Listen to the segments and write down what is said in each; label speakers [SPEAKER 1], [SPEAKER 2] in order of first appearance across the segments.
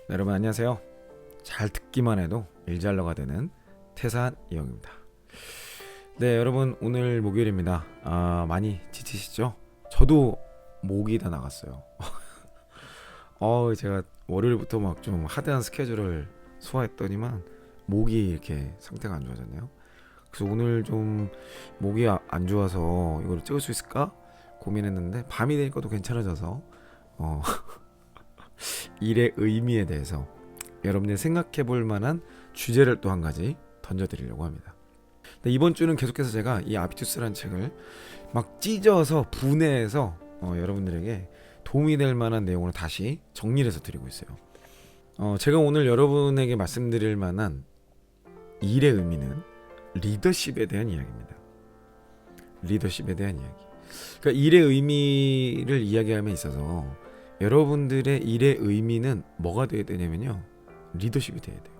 [SPEAKER 1] 네, 여러분 안녕하세요. 잘 듣기만 해도 일 잘 나가 되는 태산 이형입니다. 네, 여러분 오늘 목요일입니다. 많이 지치시죠? 저도 목이 다 나갔어요. 제가 월요일부터 막 좀 하드한 스케줄을 소화했더니만 목이 이렇게 상태가 안 좋아졌네요. 그래서 오늘 좀 목이 안 좋아서 이걸 찍을 수 있을까 고민했는데 밤이 되니까 또 괜찮아져서 일의 의미에 대해서 여러분들이 생각해 볼 만한 주제를 또 한 가지 던져드리려고 합니다. 근데 이번 주는 계속해서 제가 이 아비투스라는 책을 막 찢어서 분해해서 여러분들에게 도움이 될 만한 내용으로 다시 정리를 해서 드리고 있어요. 제가 오늘 여러분에게 말씀드릴 만한 일의 의미는 리더십에 대한 이야기입니다. 리더십에 대한 이야기. 그러니까 일의 의미를 이야기함에 있어서 여러분들의 일의 의미는 뭐가 돼야 되냐면요, 리더십이 돼야 돼요.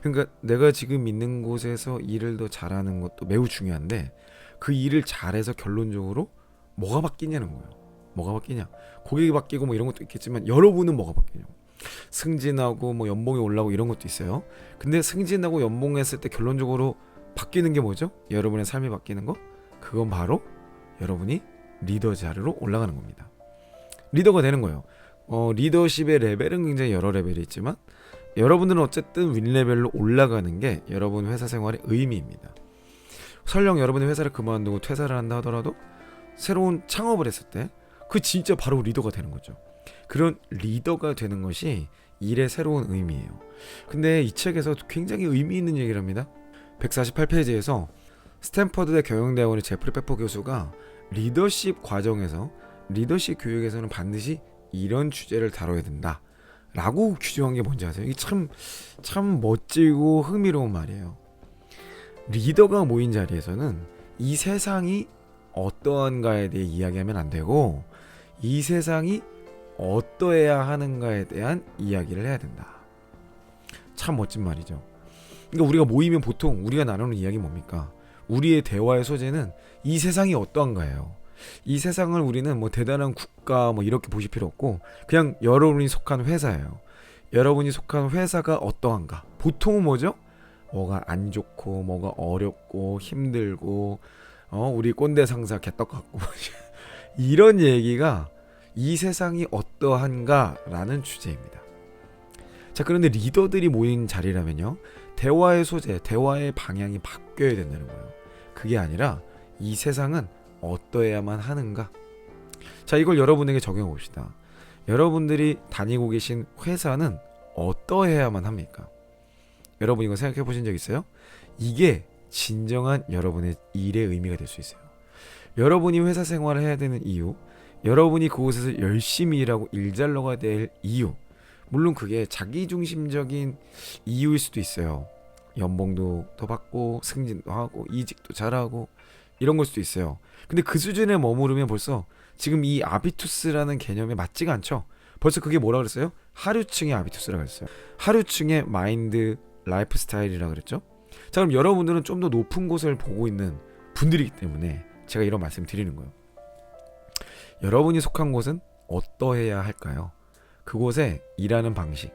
[SPEAKER 1] 그러니까 내가 지금 있는 곳에서 일을 더 잘하는 것도 매우 중요한데 그 일을 잘해서 결론적으로 뭐가 바뀌냐는 거예요. 뭐가 바뀌냐, 고객이 바뀌고 뭐 이런 것도 있겠지만 여러분은 뭐가 바뀌냐고. 승진하고 뭐 연봉이 올라오고 이런 것도 있어요. 근데 승진하고 연봉했을 때 결론적으로 바뀌는 게 뭐죠? 여러분의 삶이 바뀌는 거? 그건 바로 여러분이 리더 자리로 올라가는 겁니다. 리더가 되는 거예요. 리더십의 레벨은 굉장히 여러 레벨이 있지만 여러분들은 어쨌든 윗레벨로 올라가는 게 여러분 회사 생활의 의미입니다. 설령 여러분의 회사를 그만두고 퇴사를 한다 하더라도 새로운 창업을 했을 때 그 진짜 바로 리더가 되는 거죠. 그런 리더가 되는 것이 일의 새로운 의미예요. 근데 이 책에서 굉장히 의미 있는 얘기를 합니다. 148페이지에서 스탠퍼드대 경영대학원의 제프리 페퍼 교수가 리더십 과정에서, 리더십 교육에서는 반드시 이런 주제를 다뤄야 된다 라고 규정한 게 뭔지 아세요? 이게 참 멋지고 흥미로운 말이에요. 리더가 모인 자리에서는 이 세상이 어떠한가에 대해 이야기하면 안 되고 이 세상이 어떠해야 하는가에 대한 이야기를 해야 된다. 참 멋진 말이죠. 그러니까 우리가 모이면 보통 우리가 나누는 이야기 뭡니까? 우리의 대화의 소재는 이 세상이 어떠한가예요. 이 세상을 우리는 뭐 대단한 국가 뭐 이렇게 보실 필요 없고 그냥 여러분이 속한 회사예요. 여러분이 속한 회사가 어떠한가. 보통은 뭐죠? 뭐가 안 좋고 뭐가 어렵고 힘들고 우리 꼰대 상사 개떡 같고 이런 얘기가 이 세상이 어떠한가라는 주제입니다. 자, 그런데 리더들이 모인 자리라면요, 대화의 소재, 대화의 방향이 바뀌어야 된다는 거예요. 그게 아니라 이 세상은 어떠해야만 하는가. 자, 이걸 여러분에게 적용해 봅시다. 여러분들이 다니고 계신 회사는 어떠해야만 합니까? 여러분 이거 생각해 보신 적 있어요? 이게 진정한 여러분의 일의 의미가 될 수 있어요. 여러분이 회사 생활을 해야 되는 이유, 여러분이 그곳에서 열심히 일하고 일 잘 나가야 될 이유, 물론 그게 자기중심적인 이유일 수도 있어요. 연봉도 더 받고 승진도 하고 이직도 잘하고 이런 걸 수도 있어요. 근데 그 수준에 머무르면 벌써 지금 이 아비투스라는 개념에 맞지가 않죠. 벌써 그게 뭐라 그랬어요? 하류층의 아비투스라고 그랬어요. 하류층의 마인드 라이프 스타일이라 그랬죠. 자, 그럼 여러분들은 좀 더 높은 곳을 보고 있는 분들이기 때문에 제가 이런 말씀 드리는 거예요. 여러분이 속한 곳은 어떠해야 할까요? 그곳에 일하는 방식,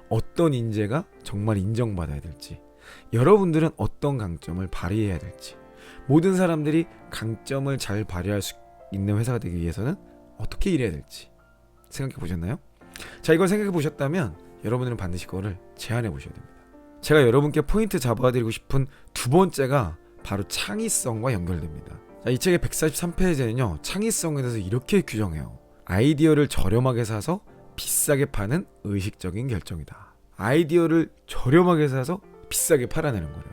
[SPEAKER 1] 어떤 인재가 정말 인정받아야 될지, 여러분들은 어떤 강점을 발휘해야 될지, 모든 사람들이 강점을 잘 발휘할 수 있는 회사가 되기 위해서는 어떻게 일해야 될지 생각해 보셨나요? 자, 이걸 생각해 보셨다면 여러분들은 반드시 그거를 제안해 보셔야 됩니다. 제가 여러분께 포인트 잡아드리고 싶은 두 번째가 바로 창의성과 연결됩니다. 자, 이 책의 143페이지에는요, 창의성에 대해서 이렇게 규정해요. 아이디어를 저렴하게 사서 비싸게 파는 의식적인 결정이다. 아이디어를 저렴하게 사서 비싸게 팔아내는 거예요.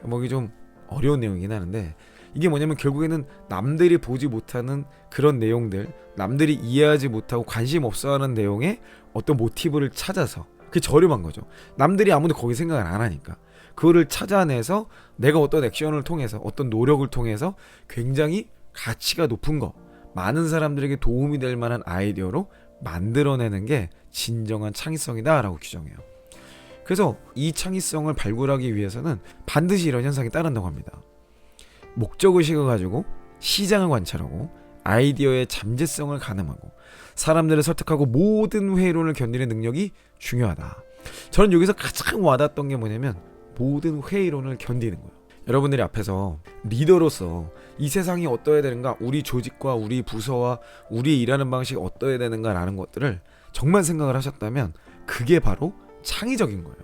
[SPEAKER 1] 뭐 이게 좀 어려운 내용이긴 하는데 이게 뭐냐면 결국에는 남들이 보지 못하는 그런 내용들, 남들이 이해하지 못하고 관심 없어하는 내용의 어떤 모티브를 찾아서, 그게 저렴한 거죠. 남들이 아무도 거기 생각을 안 하니까 그거를 찾아내서 내가 어떤 액션을 통해서, 어떤 노력을 통해서 굉장히 가치가 높은 거, 많은 사람들에게 도움이 될 만한 아이디어로 만들어내는 게 진정한 창의성이다 라고 규정해요. 그래서 이 창의성을 발굴하기 위해서는 반드시 이런 현상이 따른다고 합니다. 목적의식을 가지고 시장을 관찰하고 아이디어의 잠재성을 가늠하고 사람들을 설득하고 모든 회의론을 견디는 능력이 중요하다. 저는 여기서 가장 와닿았던 게 뭐냐면 모든 회의론을 견디는 거예요. 여러분들이 앞에서 리더로서 이 세상이 어떠해야 되는가, 우리 조직과 우리 부서와 우리 일하는 방식이 어떠해야 되는가라는 것들을 정말 생각을 하셨다면 그게 바로 창의적인 거예요.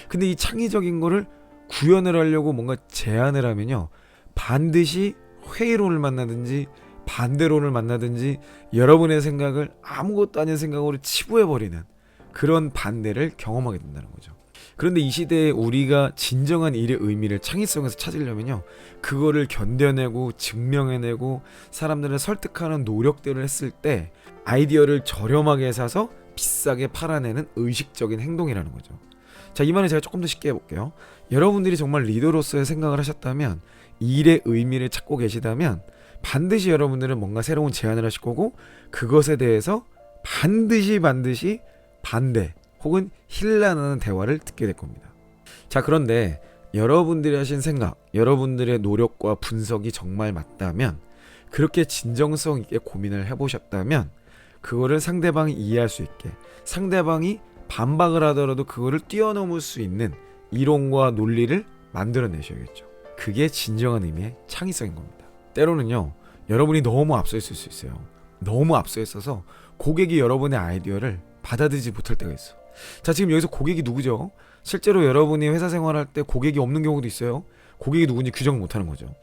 [SPEAKER 1] 근데 이 창의적인 거를 구현을 하려고 뭔가 제안을 하면요, 반드시 회의론을 만나든지 반대론을 만나든지 여러분의 생각을 아무것도 아닌 생각으로 치부해버리는 그런 반대를 경험하게 된다는 거죠. 그런데 이 시대에 우리가 진정한 일의 의미를 창의성에서 찾으려면요, 그거를 견뎌내고 증명해내고 사람들을 설득하는 노력들을 했을 때 아이디어를 저렴하게 사서 비싸게 팔아내는 의식적인 행동이라는 거죠. 자, 이 말을 제가 조금 더 쉽게 해볼게요. 여러분들이 정말 리더로서의 생각을 하셨다면, 일의 의미를 찾고 계시다면 반드시 여러분들은 뭔가 새로운 제안을 하실 거고, 그것에 대해서 반드시 반대 혹은 힐난하는 대화를 듣게 될 겁니다. 자, 그런데 여러분들이 하신 생각, 여러분들의 노력과 분석이 정말 맞다면, 그렇게 진정성 있게 고민을 해보셨다면 그거를 상대방이 이해할 수 있게, 상대방이 반박을 하더라도 그거를 뛰어넘을 수 있는 이론과 논리를 만들어내셔야겠죠. 그게 진정한 의미의 창의성인 겁니다. 때로는요, 여러분이 너무 앞서 있을 수 있어요. 너무 앞서 있어서 고객이 여러분의 아이디어를 받아들이지 못할 때가 있어. 자, 지금 여기서 고객이 누구죠? 실제로 여러분이 회사 생활할 때 고객이 없는 경우도 있어요. 고객이 누군지 규정을 못하는 거죠.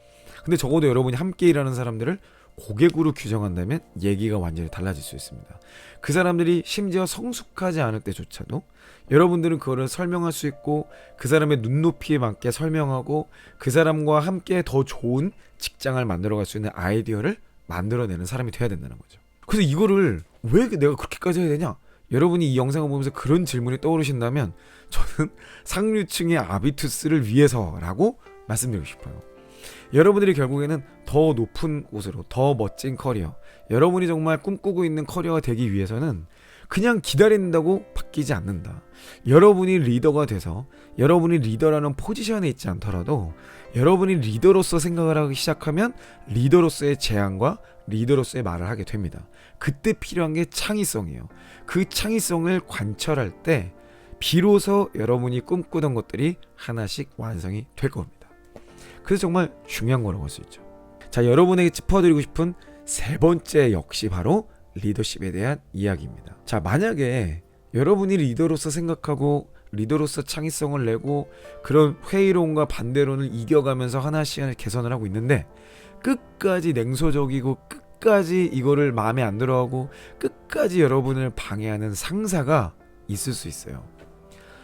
[SPEAKER 1] 근데 적어도 여러분이 함께 일하는 사람들을 고객으로 규정한다면 얘기가 완전히 달라질 수 있습니다. 그 사람들이 심지어 성숙하지 않을 때조차도 여러분들은 그거를 설명할 수 있고, 그 사람의 눈높이에 맞게 설명하고 그 사람과 함께 더 좋은 직장을 만들어갈 수 있는 아이디어를 만들어내는 사람이 돼야 된다는 거죠. 그래서 이거를 왜 내가 그렇게까지 해야 되냐? 여러분이 이 영상을 보면서 그런 질문이 떠오르신다면 저는 상류층의 아비투스를 위해서라고 말씀드리고 싶어요. 여러분들이 결국에는 더 높은 곳으로, 더 멋진 커리어, 여러분이 정말 꿈꾸고 있는 커리어가 되기 위해서는 그냥 기다린다고 바뀌지 않는다. 여러분이 리더가 돼서 여러분이 리더라는 포지션에 있지 않더라도 여러분이 리더로서 생각을 하기 시작하면 리더로서의 제안과 리더로서의 말을 하게 됩니다. 그때 필요한 게 창의성이에요. 그 창의성을 관철할 때 비로소 여러분이 꿈꾸던 것들이 하나씩 완성이 될 겁니다. 그래서 정말 중요한 거라고 할 수 있죠. 자, 여러분에게 짚어드리고 싶은 세 번째 역시 바로 리더십에 대한 이야기입니다. 자, 만약에 여러분이 리더로서 생각하고 리더로서 창의성을 내고 그런 회의론과 반대론을 이겨가면서 하나씩 개선을 하고 있는데 끝까지 냉소적이고 끝까지 이거를 마음에 안 들어하고 끝까지 여러분을 방해하는 상사가 있을 수 있어요.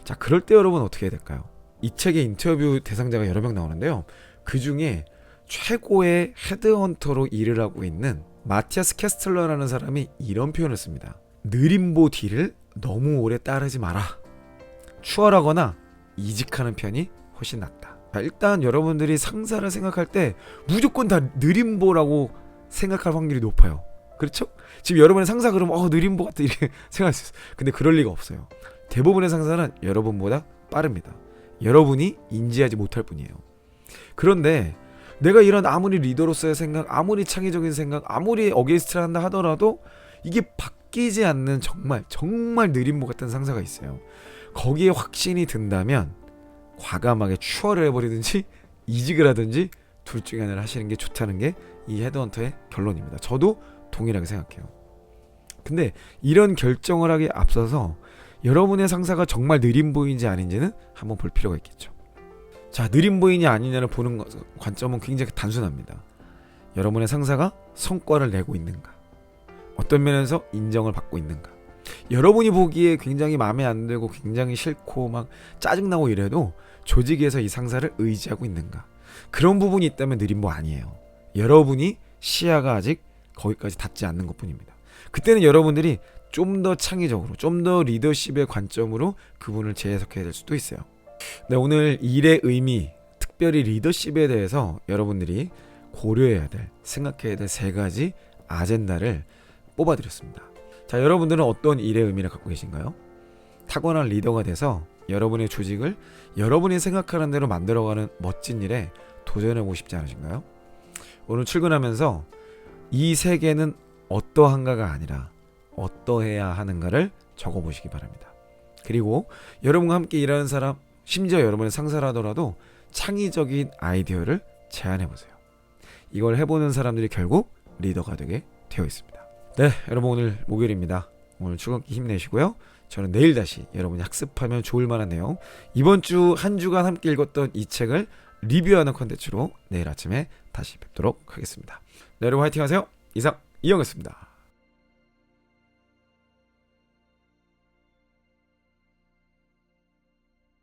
[SPEAKER 1] 자, 그럴 때 여러분 어떻게 해야 될까요? 이 책의 인터뷰 대상자가 여러 명 나오는데요, 그 중에 최고의 헤드헌터로 일을 하고 있는 마티아스 캐스틀러라는 사람이 이런 표현을 씁니다. 느림보 뒤를 너무 오래 따르지 마라. 추월하거나 이직하는 편이 훨씬 낫다. 자, 일단 여러분들이 상사를 생각할 때 무조건 다 느림보라고 생각할 확률이 높아요. 그렇죠? 지금 여러분의 상사 그러면 느림보 같다 이렇게 생각할 수 있어요. 근데 그럴 리가 없어요. 대부분의 상사는 여러분보다 빠릅니다. 여러분이 인지하지 못할 뿐이에요. 그런데 내가 이런 아무리 리더로서의 생각, 아무리 창의적인 생각, 아무리 어게인스트를 한다 하더라도 이게 바뀌지 않는 정말 느림보 같은 상사가 있어요. 거기에 확신이 든다면 과감하게 추월을 해버리든지 이직을 하든지 둘 중에 하나를 하시는 게 좋다는 게 이 헤드헌터의 결론입니다. 저도 동일하게 생각해요. 근데 이런 결정을 하기에 앞서서 여러분의 상사가 정말 느림보인지 아닌지는 한번 볼 필요가 있겠죠. 자, 느림보이냐 아니냐를 보는 관점은 굉장히 단순합니다. 여러분의 상사가 성과를 내고 있는가, 어떤 면에서 인정을 받고 있는가, 여러분이 보기에 굉장히 마음에 안 들고 굉장히 싫고 막 짜증나고 이래도 조직에서 이 상사를 의지하고 있는가, 그런 부분이 있다면 느림보 아니에요. 여러분이 시야가 아직 거기까지 닿지 않는 것뿐입니다. 그때는 여러분들이 좀 더 창의적으로, 좀 더 리더십의 관점으로 그분을 재해석해야 될 수도 있어요. 네, 오늘 일의 의미, 특별히 리더십에 대해서 여러분들이 고려해야 될, 생각해야 될 세 가지 아젠다를 뽑아드렸습니다. 자, 여러분들은 어떤 일의 의미를 갖고 계신가요? 타고난 리더가 돼서 여러분의 조직을 여러분이 생각하는 대로 만들어가는 멋진 일에 도전해보고 싶지 않으신가요? 오늘 출근하면서 이 세계는 어떠한가가 아니라 어떠해야 하는가를 적어보시기 바랍니다. 그리고 여러분과 함께 일하는 사람, 심지어 여러분의 상사라더라도 창의적인 아이디어를 제안해보세요. 이걸 해보는 사람들이 결국 리더가 되게 되어 있습니다. 네, 여러분 오늘 목요일입니다. 오늘 출근길 힘내시고요. 저는 내일 다시 여러분이 학습하면 좋을 만한 내용, 이번 주 한 주간 함께 읽었던 이 책을 리뷰하는 컨텐츠로 내일 아침에 다시 뵙도록 하겠습니다. 네, 여러분 화이팅 하세요. 이상 이영이었습니다.